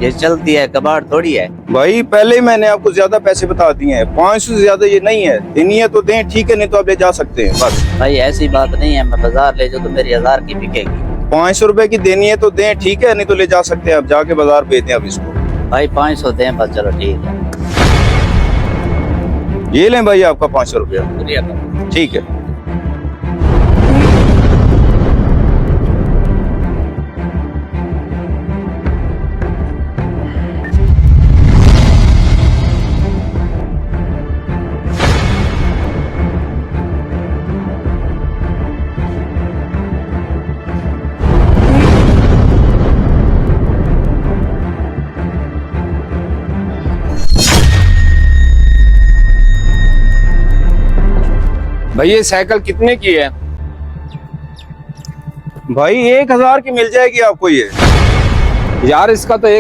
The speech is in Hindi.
ये चलती है, कबाड़ थोड़ी है। भाई पहले ही मैंने आपको ज्यादा पैसे बता दिए हैं, 500 से ज्यादा ये नहीं है। देनी है तो दें, ठीक है, नहीं तो आप ले जा सकते हैं बस। भाई ऐसी बात नहीं है, मैं बाजार ले जाऊँ तो मेरी 1000 की बिकेगी। 500 रुपए की देनी है तो दें, ठीक है, नहीं तो ले जा सकते हैं। आप जाके बाजार बेच दें अब इसको। भाई 500 दें बस, चलो ठीक है। ये लें भाई आपका 500 रुपया। शुक्रिया। ठीक है। भाई ये साइकिल कितने की है? भाई 1000 की मिल जाएगी आपको ये। यार इसका तो